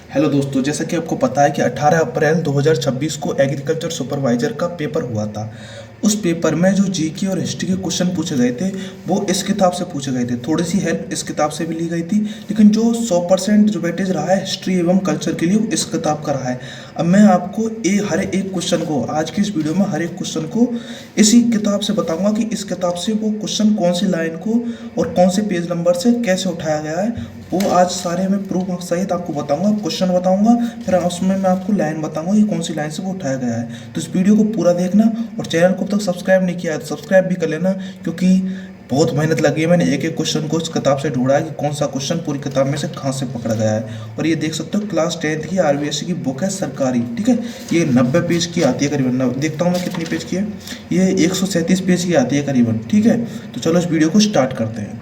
Hello दोस्तों, जैसा कि आपको पता है कि 18 अप्रैल 2026 को एग्रीकल्चर सुपरवाइजर का पेपर हुआ था। उस पेपर में जो जीके और हिस्ट्री के क्वेश्चन पूछे गए थे वो इस किताब से पूछे गए थे। थोड़ी सी हेल्प इस किताब से भी ली गई थी, लेकिन जो 100% जो वेटेज रहा है हिस्ट्री एवं कल्चर के लिए वो इस किताब का रहा है। अब मैं आपको हर एक क्वेश्चन को आज की इस वीडियो में हर एक क्वेश्चन को इसी किताब से बताऊंगा कि इस किताब से वो क्वेश्चन कौन सी लाइन को और कौन से पेज नंबर से कैसे उठाया गया है। वो आज सारे मैं प्रूफ सहित आपको बताऊंगा, क्वेश्चन बताऊंगा, फिर उसमें मैं आपको लाइन बताऊंगा कि कौन सी लाइन से वो उठाया गया है। तो इस वीडियो को पूरा देखना और चैनल को अब तक सब्सक्राइब नहीं किया है तो सब्सक्राइब भी कर लेना, क्योंकि बहुत मेहनत लगी है। मैंने एक एक क्वेश्चन को इस किताब से ढूंढा है कि कौन सा क्वेश्चन पूरी किताब में से कहाँ से पकड़ा गया है। और ये देख सकते हो क्लास 10th की आरबीएससी की बुक है सरकारी, ठीक है। ये 90 पेज की आती है करीबन। देखता हूँ मैं कितनी पेज की है। ये 137 पेज की आती है करीबन, ठीक है। तो चलो इस वीडियो को स्टार्ट करते हैं।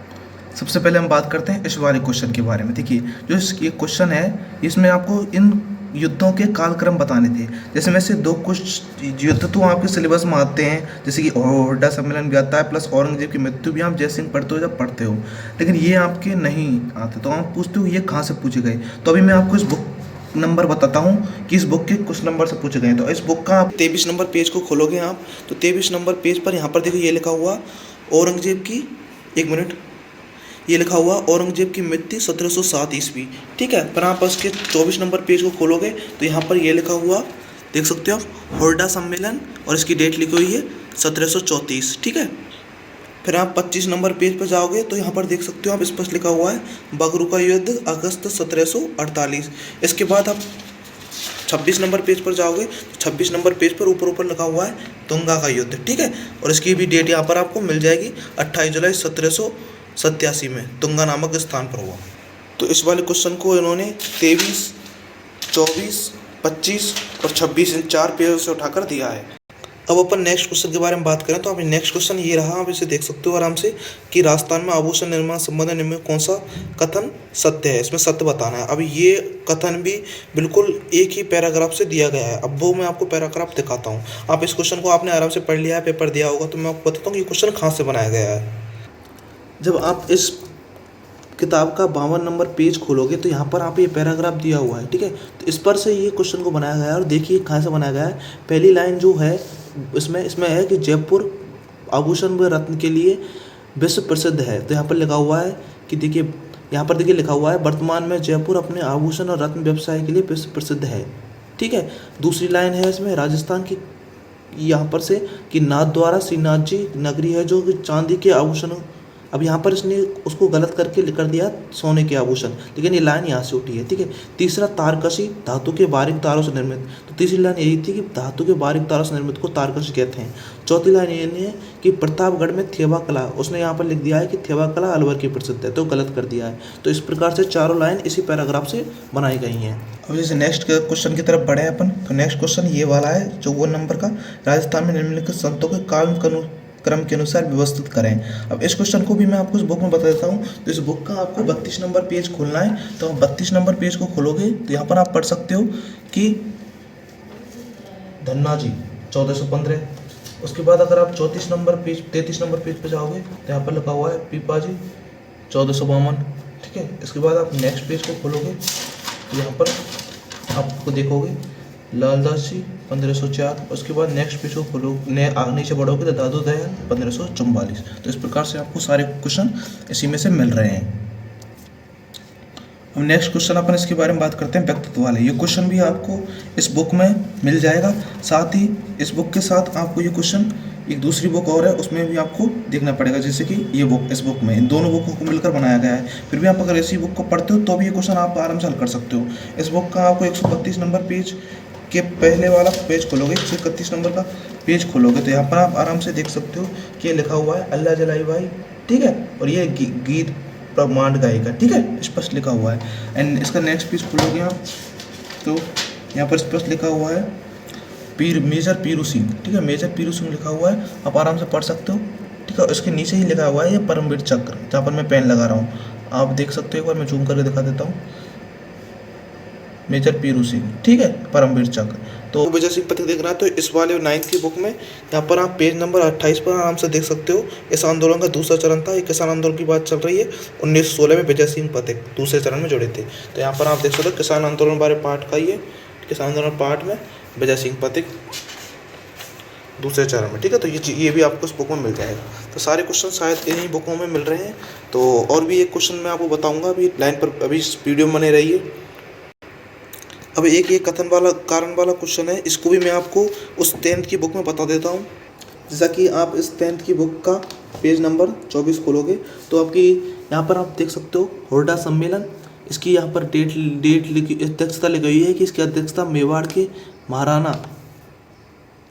सबसे पहले हम बात करते हैं इस वाले क्वेश्चन के बारे में। देखिए जो ये क्वेश्चन है इसमें आपको इन युद्धों के कालक्रम बताने थे। जैसे में से दो कुछ युद्ध तो आपके सिलेबस में आते हैं, जैसे कि होडा सम्मेलन भी आता है प्लस औरंगजेब की मृत्यु भी आप जयसिंह पढ़ते हो जब पढ़ते हो, लेकिन ये आपके नहीं आते। तो आप पूछते हो ये कहाँ से पूछे गए। तो अभी मैं आपको इस बुक नंबर बताता हूँ कि इस बुक के कुछ नंबर से पूछे गए हैं। तो इस बुक का आप 23 नंबर पेज को खोलोगे आप, तो 23 नंबर पेज पर यहाँ पर देखो ये लिखा हुआ औरंगजेब की, एक मिनट, ये लिखा हुआ औरंगजेब की मृत्यु 1707 ईस्वी, ठीक है। पर आप उसके 24 नंबर पेज को खोलोगे तो यहाँ पर ये लिखा हुआ देख सकते हो आप होर्डा सम्मेलन, और इसकी डेट लिखी हुई है 1734, ठीक है। फिर आप 25 नंबर पेज पर जाओगे तो यहाँ पर देख सकते हो आप स्पष्ट लिखा हुआ है बगरू का युद्ध अगस्त 1748। इसके बाद आप 26 नंबर पेज पर जाओगे तो 26 नंबर पेज पर ऊपर लिखा हुआ है तुंगा का युद्ध, ठीक है। और इसकी भी डेट यहाँ पर आपको मिल जाएगी 28 जुलाई 1787 में तुंगा नामक स्थान पर हुआ। तो इस वाले क्वेश्चन को इन्होंने 23, 24, 25 और 26 इन 4 पेजों से उठाकर दिया है। अब अपन नेक्स्ट क्वेश्चन के बारे में बात करें तो आप नेक्स्ट क्वेश्चन ये रहा, आप इसे देख सकते हो आराम से कि राजस्थान में आभूषण निर्माण संबंधी में कौन सा कथन सत्य है। इसमें सत्य बताना है। अब ये कथन भी बिल्कुल एक ही पैराग्राफ से दिया गया है। अब वो मैं आपको पैराग्राफ दिखाता हूँ। आप इस क्वेश्चन को आपने आराम से पढ़ लिया है, पेपर दिया होगा, तो मैं आपको बताता हूँ कि ये क्वेश्चन कहाँ से बनाया गया है। जब आप इस किताब का 52 नंबर पेज खोलोगे तो यहाँ पर आप ये पैराग्राफ दिया हुआ है, ठीक है। तो इस पर से ये क्वेश्चन को बनाया गया है। और देखिए कहाँ से बनाया गया है। पहली लाइन जो है इसमें है कि जयपुर आभूषण व रत्न के लिए विश्व प्रसिद्ध है। तो यहाँ पर लिखा हुआ है कि देखिए यहाँ पर देखिए लिखा हुआ है वर्तमान में जयपुर अपने आभूषण और रत्न व्यवसाय के लिए विश्व प्रसिद्ध है, ठीक है। दूसरी लाइन है इसमें राजस्थान की, यहाँ पर से कि नाथ द्वारा श्रीनाथ जी नगरी है जो कि चांदी के आभूषण। अब यहाँ पर इसने उसको गलत करके लिख कर दिया सोने के आभूषण, लेकिन ये लाइन यहाँ से उठी है, ठीक है। तीसरा तारकशी धातु के बारीक तारों से निर्मित। तो तीसरी लाइन यही थी कि धातु के बारीक तारों से निर्मित को तारकशी कहते हैं। चौथी लाइन ये है कि प्रतापगढ़ में थेवा कला, उसने यहाँ पर लिख दिया है कि थेवा कला अलवर की प्रसिद्ध है, तो गलत कर दिया है। तो इस प्रकार से चारों लाइन इसी पैराग्राफ से बनाई गई हैं। अब जैसे नेक्स्ट क्वेश्चन की तरफ बढ़े अपन, तो नेक्स्ट क्वेश्चन ये वाला है 54 नंबर का, राजस्थान में निम्नलिखित संतों के क्रम के अनुसार व्यवस्थित करें। अब इस क्वेश्चन को भी मैं आपको इस बुक में बता देता हूँ। तो इस बुक का आपको 32 नंबर पेज खोलना है। तो 32 नंबर पेज को खोलोगे तो यहाँ पर आप पढ़ सकते हो कि धन्ना जी 1415। उसके बाद अगर आप 33 नंबर पेज पर जाओगे तो यहाँ पर लिखा हुआ है पीपा जी 1452, ठीक है। इसके बाद आप नेक्स्ट पेज को खोलोगे तो यहाँ पर आपको देखोगे लालदास जी 1504। उसके बाद नेक्स्ट पेज को खोलो, नीचे बढ़ोगे तो दादू दयाल 1544। तो इस प्रकार से आपको सारे क्वेश्चन इसी में से मिल रहे हैं। अब नेक्स्ट क्वेश्चन अपन इसके बारे में बात करते हैं व्यक्तित्व वाले। ये क्वेश्चन भी आपको इस बुक में मिल जाएगा। साथ ही इस बुक के साथ आपको ये क्वेश्चन एक दूसरी बुक और है उसमें भी आपको देखना पड़ेगा, जैसे कि ये बुक, इस बुक में इन दोनों बुकों को मिलकर बनाया गया है। फिर भी आप अगर इसी बुक को पढ़ते हो तो भी ये क्वेश्चन आप आराम से हल कर सकते हो। इस बुक का आपको 132 नंबर पेज के पहले वाला पेज खोलोगे, 131 नंबर का पेज खोलोगे तो यहाँ पर आप आराम से देख सकते हो कि ये लिखा हुआ है अल्लाह जलाई भाई, ठीक है। और ये गीत प्रमाण गायिका, ठीक है, स्पष्ट लिखा हुआ है। एंड इसका नेक्स्ट पेज खोलोगे आप तो यहाँ पर स्पष्ट लिखा हुआ है मेजर पीरू सिंह, ठीक है, मेजर पीरू सिंह लिखा हुआ है, आप आराम से पढ़ सकते हो, ठीक है। उसके नीचे ही लिखा हुआ है ये परमवीर चक्र, जहाँ पर मैं पेन लगा रहा हूँ, आप देख सकते हो। एक बार मैं जूम करके दिखा देता हूँ। मेजर पीरू सिंह, ठीक है, परमवीर चक्र। तो मेजर सिंह पत्र देख रहा है तो इस वाले 9th की बुक में यहाँ पर आप पेज नंबर 28 पर आराम से देख सकते हो। इस आंदोलन का दूसरा चरण था, एक किसान आंदोलन की बात चल रही है। 1916 में मेजर सिंह पथिक दूसरे चरण में जुड़े थे। तो यहाँ पर आप देख सकते हो किसान आंदोलन बारे पार्ट का ये किसान आंदोलन पार्ट में मेजर सिंह पथिक दूसरे चरण में, ठीक है। तो ये भी आपको इस बुक में मिल जाएगा। तो सारे क्वेश्चन शायद इन्हीं बुकों में मिल रहे हैं। तो और भी एक क्वेश्चन मैं आपको बताऊंगा, अभी लाइन पर अभी इस वीडियो में बने रहिए। अब एक ये कथन वाला कारण वाला क्वेश्चन है, इसको भी मैं आपको उस 10th की बुक में बता देता हूँ। जैसा कि आप इस 10th की बुक का पेज नंबर 24 खोलोगे तो आपकी यहाँ पर आप देख सकते हो हुर्डा सम्मेलन। इसकी यहाँ पर डेट लिखी, अध्यक्षता लिखी हुई है कि इसकी अध्यक्षता मेवाड़ के महाराणा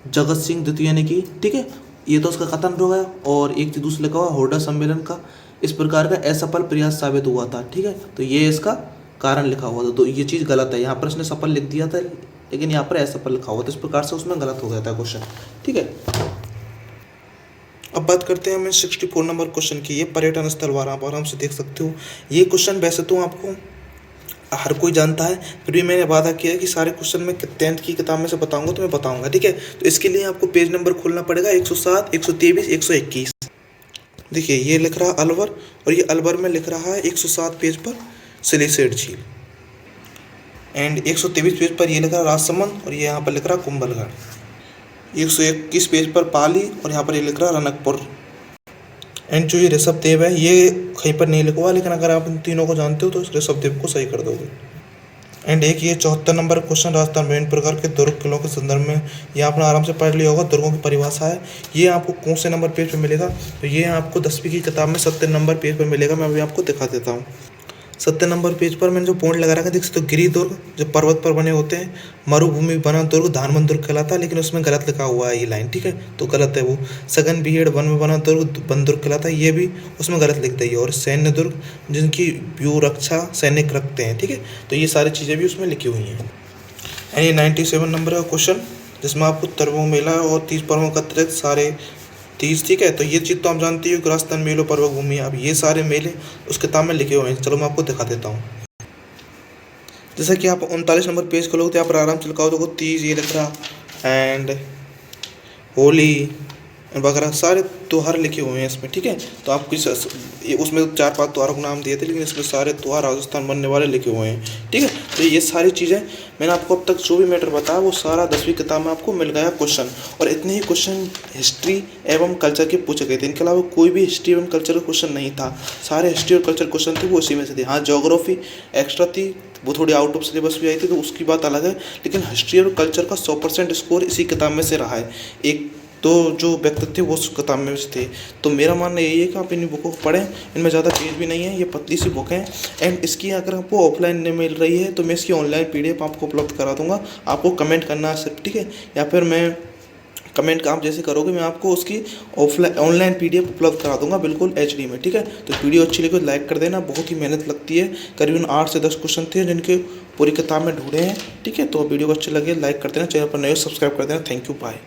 जगत सिंह द्वितीय ने की, ठीक है। ये तो उसका कथन हो गया। और एक चीज दूसरा लिखा हुआ हुर्डा सम्मेलन का इस प्रकार का असफल प्रयास साबित हुआ था, ठीक है। तो ये इसका कारण लिखा हुआ था, तो ये चीज़ गलत है। यहाँ पर इसने सफल लिख दिया था लेकिन यहाँ पर असफल लिखा हुआ था, इस प्रकार से उसमें गलत हो गया था क्वेश्चन, ठीक है। अब बात करते हैं हमें 64 नंबर क्वेश्चन की। ये पर्यटन स्थल वाला आप आराम से देख सकते हो। ये क्वेश्चन वैसे तो आपको हर कोई जानता है, फिर भी मैंने वादा किया है कि सारे क्वेश्चन मैं 10th की किताब में से बताऊंगा तो मैं बताऊंगा, ठीक है। तो इसके लिए आपको पेज नंबर खोलना पड़ेगा 107, 123, 121। देखिए ये लिख रहा है अलवर, और ये अलवर में लिख रहा है 107 पेज पर सिलीसेट झील, एंड 123 पेज पर ये लिख रहा है राजसमंद, और ये यहाँ पर लिख रहा है कुंभलगढ़। 121 पेज पर पाली, और यहाँ पर ये लिख रहा है रनकपुर। एंड जो ये ऋषभ देव है ये कहीं पर नहीं लिखा हुआ, लेकिन अगर आप इन तीनों को जानते हो तो ऋषभ देव को सही कर दोगे। एंड एक ये 74 नंबर क्वेश्चन राजस्थान में विभिन्न प्रकार के दुर्ग किलों के संदर्भ में, ये आपने आराम से पढ़ लिया होगा। दुर्गों की परिभाषा है, ये आपको कौन से नंबर पेज पर मिलेगा, तो ये आपको 10वीं की किताब में 70 नंबर पेज पर मिलेगा। मैं अभी आपको दिखा देता हूँ। 70 नंबर पेज पर मैंने जो पॉइंट लगा रखा है, देख सकते हो गिरी दुर्ग जो पर्वत पर बने होते हैं, मरुभूमि बना दुर्ग धानमन दुर्ग कहलाता है, लेकिन उसमें गलत लिखा हुआ है ये लाइन, ठीक है, तो गलत है वो। सघन बीहड़ वन में बना दुर्ग वन दुर्ग कहलाता है, ये भी उसमें गलत लिख दी है। और सैन्य दुर्ग जिनकी व्यू रक्षा सैनिक रखते हैं, ठीक है, तो ये सारी चीज़ें भी उसमें लिखी हुई हैं। एंड ये 97 नंबर का क्वेश्चन जिसमें आपको तरबों मेला और 30 पर्वों का अतिरिक्त सारे 30, ठीक है। तो ये चीज़ तो आप जानती हो कि राजस्थान मेलों पर्वत भूमि, अब ये सारे मेले उस किताब में लिखे हुए हैं। चलो मैं आपको दिखा देता हूँ। जैसा कि आप 39 नंबर पेज खोलोगे तो यहाँ पर आराम से लिखा हो, देखो 30 ये लिख रहा, एंड होली वगैरह सारे त्योहार लिखे हुए हैं इसमें, ठीक है। तो आप किस उसमें 4-5 त्योहारों को नाम दिए थे, लेकिन इसमें सारे त्योहार राजस्थान बनने वाले लिखे हुए हैं, ठीक है। तो ये सारी चीज़ें मैंने आपको अब तक जो भी मैटर बताया वो सारा 10वीं किताब में आपको मिल गया क्वेश्चन। और इतने ही क्वेश्चन हिस्ट्री एवं कल्चर के पूछे गए थे, इनके अलावा कोई भी हिस्ट्री एवं कल्चर का क्वेश्चन नहीं था। सारे हिस्ट्री और कल्चर क्वेश्चन थे वो उसी में से थे। हाँ, ज्योग्राफी एक्स्ट्रा थी, वो थोड़ी आउट ऑफ सिलेबस भी आई थी, तो उसकी बात अलग है, लेकिन हिस्ट्री और कल्चर का 100% स्कोर इसी किताब में से रहा है। एक तो जो व्यक्ति थे वो उस किताब में थे। तो मेरा मानना यही है कि आप इन बुकों को पढ़ें, इनमें ज़्यादा पेज भी नहीं है, ये पतली सी बुक हैं। एंड इसकी अगर आपको ऑफलाइन नहीं मिल रही है तो मैं इसकी ऑनलाइन PDF आपको उपलब्ध करा दूंगा। आपको कमेंट करना है सिर्फ, ठीक है, या फिर मैं कमेंट का आप जैसे करोगे मैं आपको उसकी ऑनलाइन PDF उपलब्ध करा दूंगा बिल्कुल HD में, ठीक है। तो वीडियो अच्छी लगी तो लाइक कर देना, बहुत ही मेहनत लगती है। करीबन 8 से 10 क्वेश्चन थे जिनके पूरी किताब में ढूंढे हैं, ठीक है। तो वीडियो को अच्छे लगे लाइक कर देना, चैनल पर नए सब्सक्राइब कर देना। Thank you, bye.